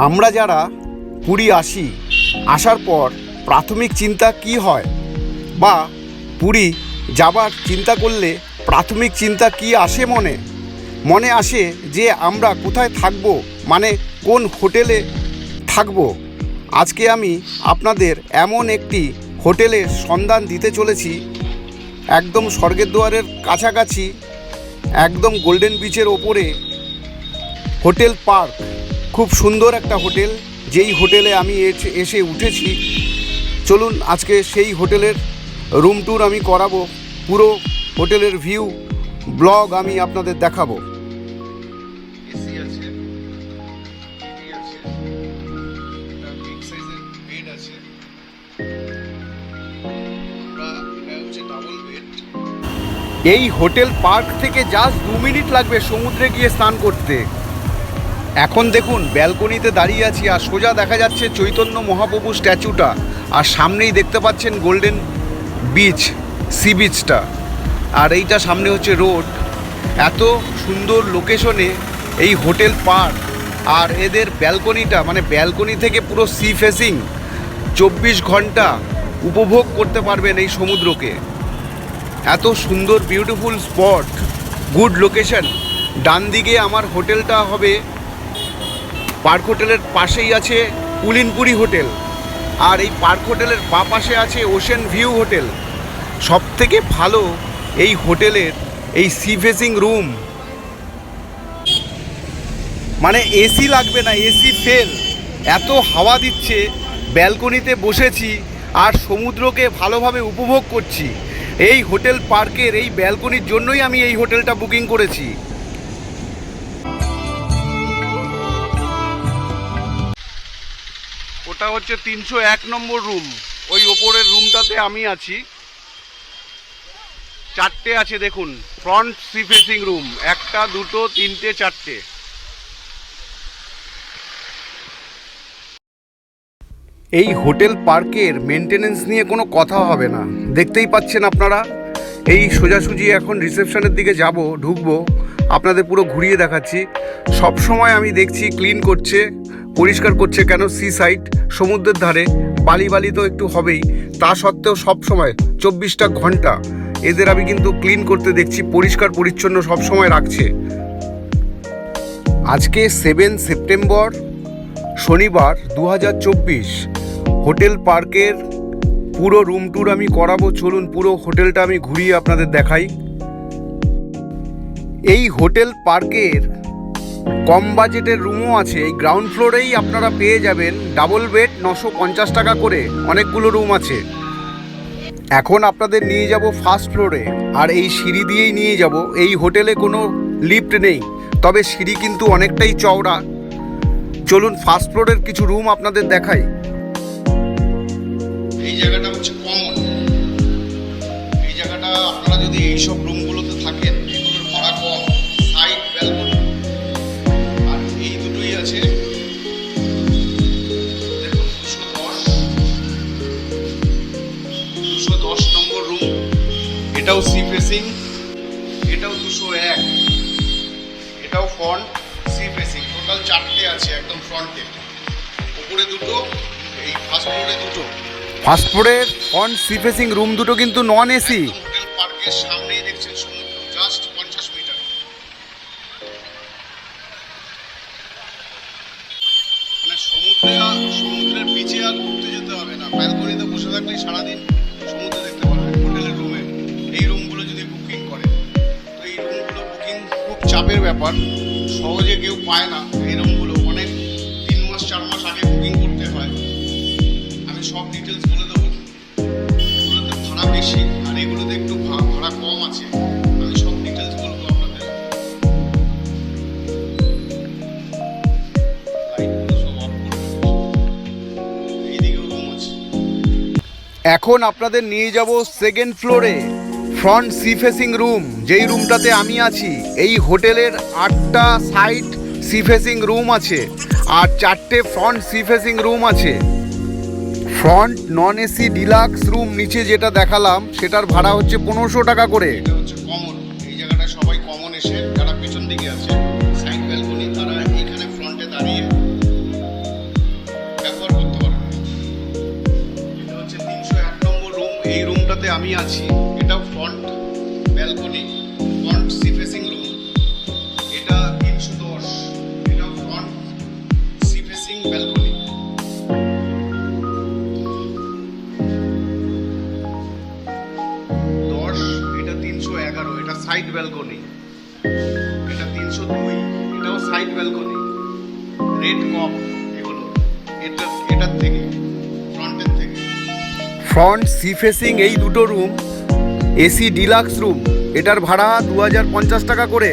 আমরা যারা পুরী আসি, আসার পর প্রাথমিক চিন্তা কি হয়, বা পুরী যাবার চিন্তা করলে প্রাথমিক চিন্তা কি আসে মনে আসে যে আমরা কোথায় থাকব, মানে কোন হোটেলে থাকব। আজকে আমি আপনাদের এমন একটি হোটেলের সন্ধান দিতে চলেছি, একদম স্বর্গের দুয়ারের কাছাকাছি, একদম গোল্ডেন বিচের ওপরে হোটেল পার্ক। খুব সুন্দর একটা হোটেল, যেই হোটেলে আমি এসে উঠেছি। চলুন আজকে সেই হোটেলের রুম ট্যুর আমি করাবো, পুরো হোটেলের ভিউ ব্লগ আমি আপনাদের দেখাবো। এসি আছে, টিভি আছে, একটা বিগ সাইজের বেড আছে, এটা হচ্ছে ডাবল বেড। এই হোটেল পার্ক থেকে জাস্ট 2 মিনিট লাগবে সমুদ্রে গিয়ে স্নান করতে। এখন দেখুন ব্যালকনিতে দাঁড়িয়ে আছি, আর সোজা দেখা যাচ্ছে চৈতন্য মহাপ্রভু স্ট্যাচুটা, আর সামনেই দেখতে পাচ্ছেন গোল্ডেন বিচ, সি বিচটা, আর এইটা সামনে হচ্ছে রোড। এত সুন্দর লোকেশনে এই হোটেল পার্ক, আর এদের ব্যালকনিটা, মানে ব্যালকনি থেকে পুরো সি ফেসিং 24 ঘন্টা উপভোগ করতে পারবেন এই সমুদ্রকে। এত সুন্দর বিউটিফুল স্পট, গুড লোকেশন। ডান দিকে আমার হোটেলটা হবে, পার্ক হোটেলের পাশেই আছে পুলিনপুরি হোটেল, আর এই পার্ক হোটেলের বাঁ পাশে আছে ওশেন ভিউ হোটেল। সব থেকে ভালো এই হোটেলের এই সি ফেসিং রুম, মানে এসি লাগবে না, এসি ফেল, এত হাওয়া দিচ্ছে। ব্যালকনিতে বসেছি আর সমুদ্রকে ভালোভাবে উপভোগ করছি। এই হোটেল পার্কের এই ব্যালকনির জন্যই আমি এই হোটেলটা বুকিং করেছি। ওটা হচ্ছে 301 নম্বর রুম, ওই ওপরের রুমটাতে আমি আছি। 4টে আছে দেখুন, ফ্রন্ট সি ফেসিং রুম, 1, 2, 3, 4টে। এই হোটেল পার্কের মেনটেনেন্স নিয়ে কোনো কথা হবে না, দেখতেই পাচ্ছেন আপনারা। এই সোজাসুজি এখন রিসেপশনের দিকে যাব, ঢুকবো, আপনাদের পুরো ঘুরিয়ে দেখাচ্ছি। সব সময় আমি দেখছি ক্লিন করছে, পরিষ্কার করছে, কেন সি সাইড, সমুদ্রের ধারে, বালি তো একটু হবেই। তা সত্ত্বেও সব সময় 24টা ঘন্টা এদের আমি কিন্তু ক্লিন করতে দেখছি, পরিষ্কার পরিচ্ছন্ন সব সময় রাখছে। আজকে 7 সেপ্টেম্বর শনিবার 2024। হোটেল পার্কের পুরো রুম ট্যুর আমি করাবো। চলুন পুরো হোটেলটা আমি ঘুরিয়ে আপনাদের দেখাই। এই হোটেল পার্কের কম বাজেটের রুমও আছে, এই গ্রাউন্ড ফ্লোরেই আপনারা পেয়ে যাবেন। ডাবল বেড 950 টাকা করে অনেকগুলো রুম আছে। এখন আপনাদের নিয়ে যাব ফার্স্ট ফ্লোরে, আর এই সিঁড়ি দিয়েই নিয়ে যাব। এই হোটেলে কোনো লিফট নেই, তবে সিঁড়ি কিন্তু অনেকটাই চওড়া। চলুন ফার্স্ট ফ্লোরের কিছু রুম আপনাদের দেখাই। এই জায়গাটা হচ্ছে কমন। এই জায়গাটা আপনারা যদি এইসব রুমগুলোতে থাকেন, এগুলোর ভাড়া কম, সাইড ব্যালকনি, আর এই দুটোই আছে। দেখুন 210 নম্বর রুম, এটাও সি ফেসিং, এটাও 201, এটাও ফ্রন্ট সি ফেসিং। টোটাল 4টে আছে একদম ফ্রন্টে, উপরে দুটো, এই ফার্স্ট ফ্লোরে দুটো। ফার্স্ট ফ্লোরের ফ্রন্ট সি ফেসিং রুম দুটো কিন্তু নন এসি। হোটেল পার্কের সামনেই দেখছেন সমুদ্র, জাস্ট 50 মিটার। মানে সমুদ্রের বিচে আর ঘুরতে যেতে হবে না, ব্যালকনিতে বসে থাকলেই সারাদিন সমুদ্র দেখতে পারবেন। হোটেলের রুমে এই রুমগুলো যদি বুকিং করে, তো এই রুমগুলো বুকিং খুব চাপের ব্যাপার, সহজে কেউ পায় না। এই রুমগুলো অনেক 3 মাস 4 মাস আগে বুকিং করতে হয়। আমি সব ডিটেলস বলে দেবো। এগুলোতে ভাড়া বেশি, আর এগুলোতে একটু ভাড়া কম আছে। আমি সব ডিটেলস বলবো আপনাদের। লাইটগুলো সব অফ করে দেবো। এইদিকেও রুম আছে। এখন আপনাদের নিয়ে যাব সেকেন্ড ফ্লোরে, ফ্রন্ট সি ফেসিং রুম, যেই রুমটাতে আমি আছি। এই হোটেলের 8টা সাইড সি ফেসিং রুম আছে, আর 4টে ফ্রন্ট সি ফেসিং রুম আছে। Front non AC deluxe room নিচে যেটা দেখালাম, সেটার ভাড়া হচ্ছে 1500 টাকা করে। এটা হচ্ছে কমন। এই জায়গাটা সবাই কমন এসে, যারা পেছন দিকে আছে সাইড ব্যালকনি, তারা এখানে ফ্রন্টে দাঁড়িয়ে ফ্লোরে আমি আছি। এটাও front balcony, front sea facing room. এটা 310, এটাও ফ্রন্ট সি ফেসিং ব্যালকনি। এটা 311, এটা সাইড ব্যালকনি। এটা 302, এটাও সাইড ব্যালকনি। রেড কপ এগুলো এটার থেকে, ফ্রন্টের থেকে। ফ্রন্ট সি ফেসিং এই দুটো রুম এসি ডিলাক্স রুম, এটার ভাড়া 2050 টাকা করে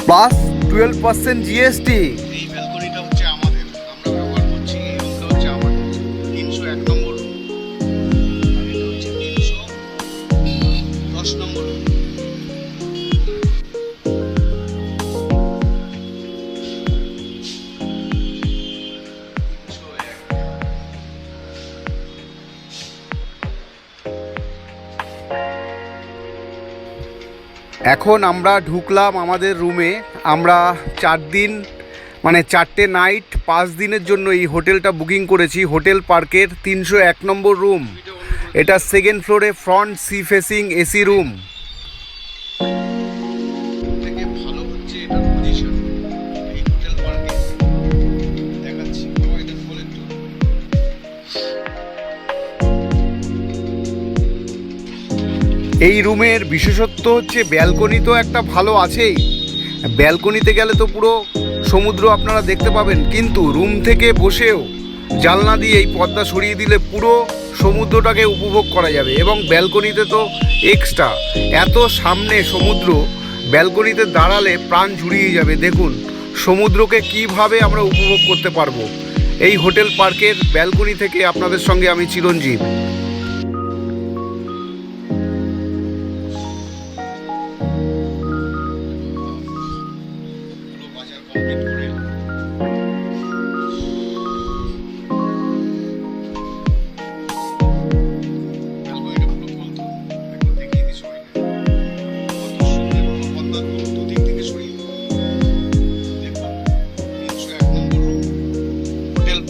প্লাস 12% জিএসটি। এই ব্যালকনিটা হচ্ছে আমাদের, আমরা ব্যবহার করছি। এই রুমটা হচ্ছে আমাদের 301 নম্বর রুম, আর এটা হচ্ছে 310 নম্বর রুম। এখন আমরা ঢুকলাম আমাদের রুমে। আমরা 4 দিন মানে 4টে নাইট 5 দিনের জন্য এই হোটেলটা বুকিং করেছি। হোটেল পার্কের 301 নম্বর রুম, এটা সেকেন্ড ফ্লোরে front sea facing AC room. থেকে ভালো হচ্ছে এটার পজিশন এই হোটেল পার্কে। দেখাচ্ছি এটা বলে একটু। এই রুমের বিশেষত্ব হচ্ছে ব্যালকনি তো একটা ভালো আছেই, ব্যালকনিতে গেলে তো পুরো সমুদ্র আপনারা দেখতে পাবেন, কিন্তু রুম থেকে বসেও জানলা দিয়ে এই পর্দা সরিয়ে দিলে পুরো সমুদ্রটাকে উপভোগ করা যাবে। এবং ব্যালকনিতে তো এক্সট্রা এত সামনে সমুদ্র, ব্যালকনিতে দাঁড়ালে প্রাণ জুড়িয়ে যাবে। দেখুন সমুদ্রকে কিভাবে আমরা উপভোগ করতে পারবো এই হোটেল পার্কের ব্যালকনি থেকে। আপনাদের সঙ্গে আমি চিরঞ্জীব।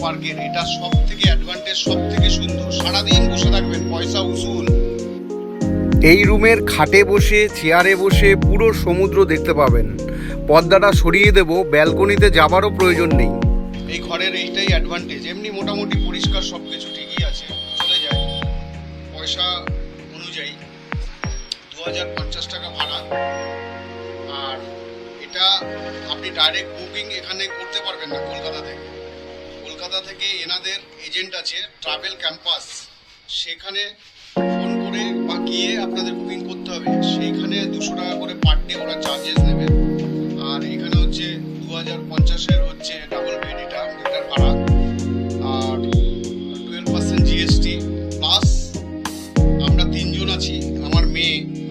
পার্কের এটা সব থেকে অ্যাডভান্টেজ, সব থেকে সুন্দর। সারাদিন বসে থাকবেন, পয়সা উসুল। এই রুমের খাটে বসে চেয়ারে বসে পুরো সমুদ্র দেখতে পাবেন। পর্দাটা সরিয়ে দেব, ব্যালকনিতে যাবারও প্রয়োজন নেই। এই ঘরের এইটাই অ্যাডভান্টেজ। এমনি মোটামুটি পরিষ্কার সব কিছু ঠিকই আছে, চলে যায় পয়সা অনুযায়ী। 2050 টাকা ভাড়া। আর এটা আপনি ডাইরেক্ট বুকিং এখানে করতে পারবেন না কলকাতা থেকে। কলকাতা থেকে এনাদের এজেন্ট আছে ট্রাভেল ক্যাম্পাস, সেখানে ফোন করে বা গিয়ে আপনাদের বুকিং করতে হবে। সেইখানে 200 টাকা করে পার ডে ওরা চার্জেস নেবে। আর এখানে হচ্ছে 2050-এর হচ্ছে ডাবল বেড, এটার ভাড়া। আর 12% জিএসটি প্লাস আমরা 3 জন আছি।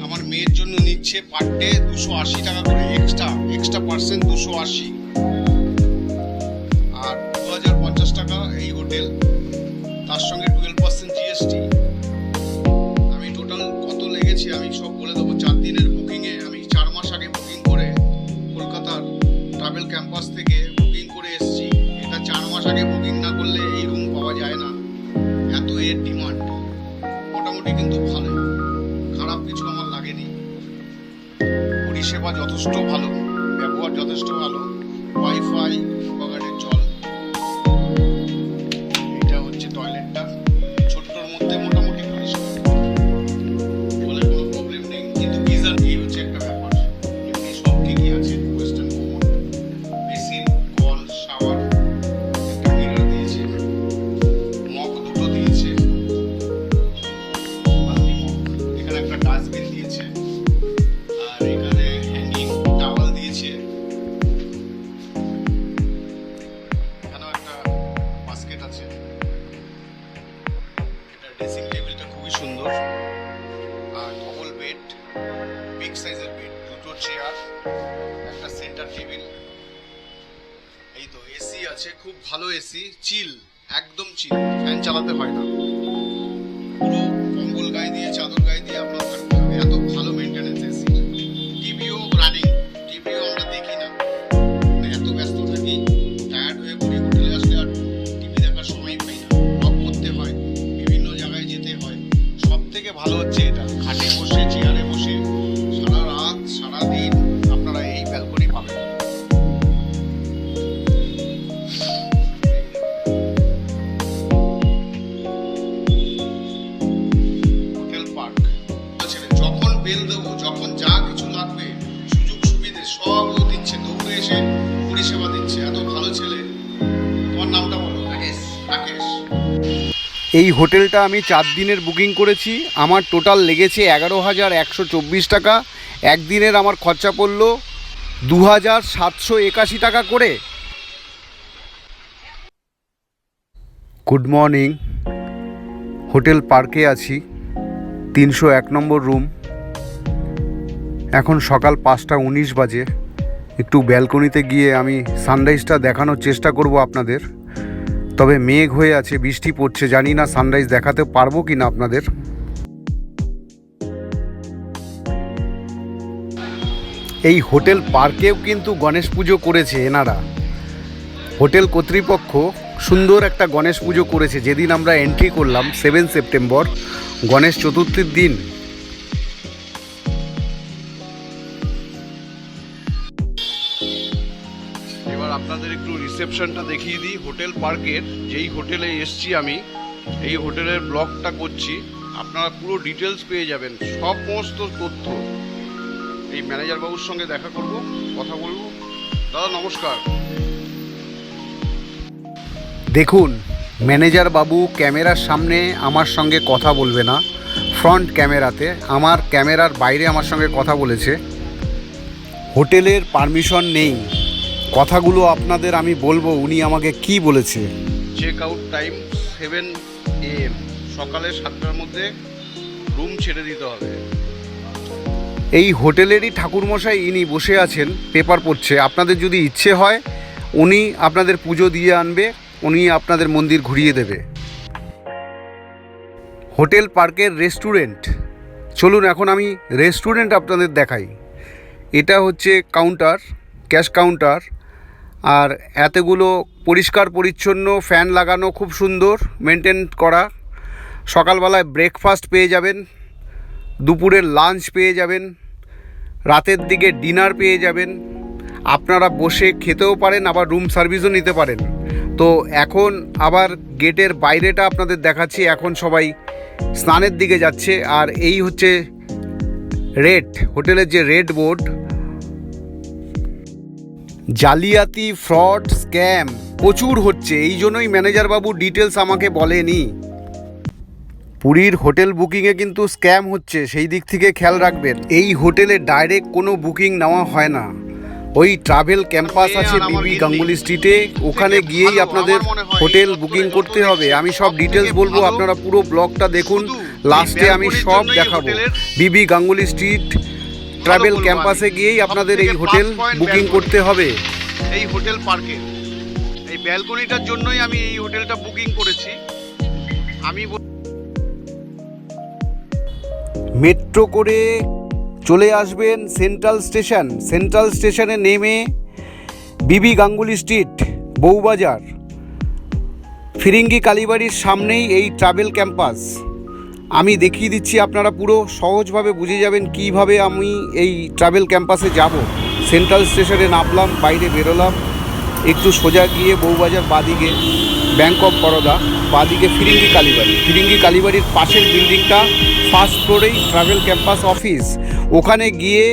আমার মেয়ের জন্য নিচ্ছে পার ডে 280 টাকা করে এক্সট্রা পার্সেন্ট 280। আর 2050 টাকা এই হোটেল, তার সঙ্গে 12% জিএসটি। আমি টোটাল কত লেগেছে আমি সব বলে দেবো। 4 দিনের বুকিংয়ে আমি 4 মাস আগে বুকিং করে কলকাতার ট্রাভেল ক্যাম্পাস থেকে বুকিং করে এসেছি। এটা 4 মাস আগে বুকিং না করলে এই রুম পাওয়া যায় না, এত এর ডিমান্ড। মোটামুটি কিন্তু ভালো, খারাপ কিছু আমার লাগেনি। পরিষেবা যথেষ্ট ভালো, ব্যবহার যথেষ্ট ভালো, ওয়াইফাই, বাগানের জল। এটা হচ্ছে টয়লেটটা, ছোট্টর মধ্যে মোটামুটি পরিষ্কার, বলে কোনো প্রবলেম নেই। কিন্তু গিজার এই হচ্ছে একটা ব্যাপার, এমনি সব ঠিকই আছে। Western common, basin, call, shower, একটা মিরর দিয়েছে, মগ দুটো দিয়েছে, এখানে একটা ডাস্টবিন দিয়েছে, আর এখানে হ্যাঙ্গিং টাওয়াল দিয়েছে। এখানেও একটা বাস্কেট আছে। এটা ড্রেসিং টেবিলটা খুবই সুন্দর। আর ডবল বেড, বিগ সাইজের বেড, দুটো চেয়ার, একটা সেন্টার টেবিল। এই তো এসি আছে, খুব ভালো এসি, চিল, একদম চিল, ফ্যান চালাতে হয় না। পুরো কম্বল গায়ে দিয়ে, চাদর গায়ে দিয়ে আপনার থাকতে হবে, এত ভালো মেনটেনেন্স এসি। টিভিও রানিং, টিভিও আমরা দেখি না, এত ব্যস্ত থাকি, টায়ার্ড হয়ে পড়ি। হোটেলে আসলে আর টিভি দেখার সময় পাই না, জব করতে হয়, বিভিন্ন জায়গায় যেতে হয়। সব থেকে ভালো হচ্ছে এই হোটেলটা আমি 4 দিনের বুকিং করেছি। আমার টোটাল লেগেছে 11,124 টাকা। একদিনের আমার খরচা পড়লো 2,781 টাকা করে। গুড মর্নিং, হোটেল পার্কে আছি, 301 নম্বর রুম। এখন সকাল 5:19 বাজে। একটু ব্যালকনিতে গিয়ে আমি সানরাইজটা দেখানোর চেষ্টা করব আপনাদের। তবে মেঘ হয়ে আছে, বৃষ্টি পড়ছে, জানি না সানরাইজ দেখাতে পারবো কি না আপনাদের। এই হোটেল পার্কেও কিন্তু গণেশ পুজো করেছে এনারা। হোটেল কর্তৃপক্ষ সুন্দর একটা গণেশ পুজো করেছে। যেদিন আমরা এন্ট্রি করলাম 7 সেপ্টেম্বর, গণেশ চতুর্থীর দিন। এবার আপনাদের একটু রিসেপশনটা দেখিয়ে দিই হোটেল পার্কের। যেই হোটেলে এসছি আমি, এই হোটেলের ব্লগটা করছি, আপনারা পুরো ডিটেলস পেয়ে যাবেন, সমস্ত তথ্য। এই ম্যানেজার বাবুর সঙ্গে দেখা করব, কথা বলবো। দাদা নমস্কার। দেখুন, ম্যানেজার বাবু ক্যামেরার সামনে আমার সঙ্গে কথা বলবে না, ফ্রন্ট ক্যামেরাতে, আমার ক্যামেরার বাইরে আমার সঙ্গে কথা বলেছে। হোটেলের পারমিশন নেই। কথাগুলো আপনাদের আমি বলবো উনি আমাকে কি বলেছে। চেক আউট টাইম 7 AM, সকালে 7টার মধ্যে রুম ছেড়ে দিতে হবে। এই হোটেলেরই ঠাকুরমশাই ইনি বসে আছেন, পেপার পড়ছে। আপনাদের যদি ইচ্ছে হয় উনি আপনাদের পুজো দিয়ে আনবে, উনি আপনাদের মন্দির ঘুরিয়ে দেবে। হোটেল পার্কের রেস্টুরেন্ট, চলুন এখন আমি রেস্টুরেন্ট আপনাদের দেখাই। এটা হচ্ছে কাউন্টার, ক্যাশ কাউন্টার, আর এতগুলো পরিষ্কার পরিচ্ছন্ন, ফ্যান লাগানো, খুব সুন্দর মেনটেন করা। সকালবেলায় ব্রেকফাস্ট পেয়ে যাবেন, দুপুরের লাঞ্চ পেয়ে যাবেন, রাতের দিকে ডিনার পেয়ে যাবেন। আপনারা বসে খেতেও পারেন, আবার রুম সার্ভিসও নিতে পারেন। তো এখন আবার গেটের বাইরেটা আপনাদের দেখাচ্ছি। এখন সবাই স্নানের দিকে যাচ্ছে। আর এই হচ্ছে রেড, হোটেলের যে রেড বোর্ড। জালিয়াতি, ফ্রড, স্ক্যাম প্রচুর হচ্ছে, এই জন্যই ম্যানেজার বাবু ডিটেলস আমাকে বলেনি। পুরীর হোটেল বুকিংয়ে কিন্তু স্ক্যাম হচ্ছে, সেই দিক থেকে খেয়াল রাখবেন। এই হোটেলে ডাইরেক্ট কোনো বুকিং নেওয়া হয় না। ওই ট্রাভেল ক্যাম্পাস আছে বিবি গাঙ্গুলি স্ট্রিটে, ওখানে গিয়েই আপনাদের হোটেল বুকিং করতে হবে। আমি সব ডিটেলস বলবো, আপনারা পুরো ব্লগটা দেখুন, লাস্টে আমি সব দেখাবো। বিবি গাঙ্গুলি স্ট্রিট ট্রাভেল ক্যাম্পাসে গিয়েই আপনাদের এই হোটেল বুকিং করতে হবে। এই হোটেল পার্কে এই ব্যালকনিটার জন্যই আমি এই হোটেলটা বুকিং করেছি। আমি মেট্রো করে চলে আসবেন সেন্ট্রাল স্টেশন। সেন্ট্রাল স্টেশনে নেমে বিবি গাঙ্গুলি স্ট্রিট, বউবাজার, ফিরিঙ্গি কালীবাড়ির সামনেই এই ট্রাভেল ক্যাম্পাস। আমি দেখিয়ে দিচ্ছি, আপনারা পুরো সহজভাবে বুঝে যাবেন কিভাবে আমি এই ট্রাভেল ক্যাম্পাসে যাব। সেন্ট্রাল স্টেশনে নামলাম, বাইরে বেরোলাম, একটু সোজা গিয়ে বউবাজার, বাদিকে ব্যাংক অফ বরোদা, বাদিকে ফিরিঙ্গি কালীবাড়ি। ফিরিঙ্গি কালীবাড়ির পাশের বিল্ডিংটা ফার্স্ট ফ্লোরেই ট্রাভেল ক্যাম্পাস অফিস। ওখানে গিয়ে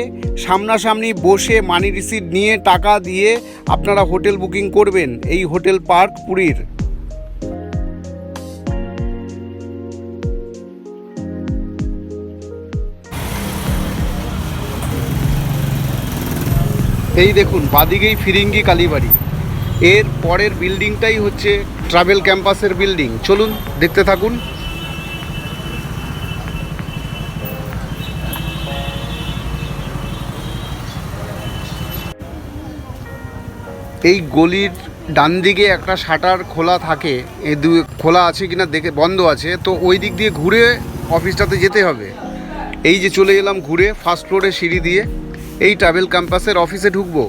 সামনাসামনি বসে মানি রিসিট নিয়ে টাকা দিয়ে আপনারা হোটেল বুকিং করবেন। এই হোটেল পার্ক পুরীর। এই দেখুন বাদিকেই ফিরিঙ্গি কালীবাড়ি, এর পরের বিল্ডিংটাই হচ্ছে ট্রাভেল ক্যাম্পাসের বিল্ডিং। চলুন দেখতে থাকুন। এই গলির ডান দিকে একটা শাটার খোলা থাকে, এই খোলা আছে কিনা দেখে, বন্ধ আছে, তো ওই দিক দিয়ে ঘুরে অফিসটাতে যেতে হবে। এই যে চলে এলাম ঘুরে ফার্স্ট ফ্লোরে সিঁড়ি দিয়ে, এই ট্রাভেল ক্যাম্পাসের অফিসে ঢুকবো।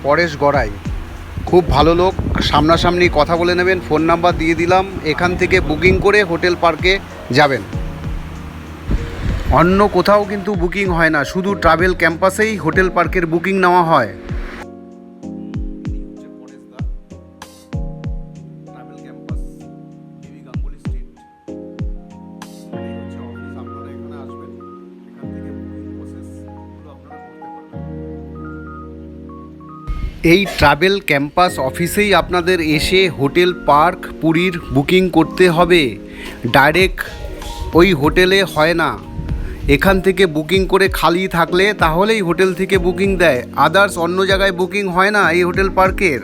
পরেশ গড়াই, খুব ভালো লোক, সামনাসামনি কথা বলে নেবেন। ফোন নাম্বার দিয়ে দিলাম, এখান থেকে বুকিং করে হোটেল পার্কে যাবেন। অন্য কোথাও কিন্তু বুকিং হয় না, শুধু ট্রাভেল ক্যাম্পাসেই হোটেল পার্কের বুকিং নেওয়া হয়। আপনারা এই ট্রাভেল ক্যাম্পাস অফিসেই আপনাদের এসে হোটেল পার্ক পুরীর বুকিং করতে হবে। ডাইরেক্ট ওই হোটেলে হয় না, এখান থেকে বুকিং করে খালি থাকলে তাহলেই হোটেল থেকে বুকিং দেয়, আদার্স অন্য জায়গায় বুকিং হয় না এই হোটেল পার্কের।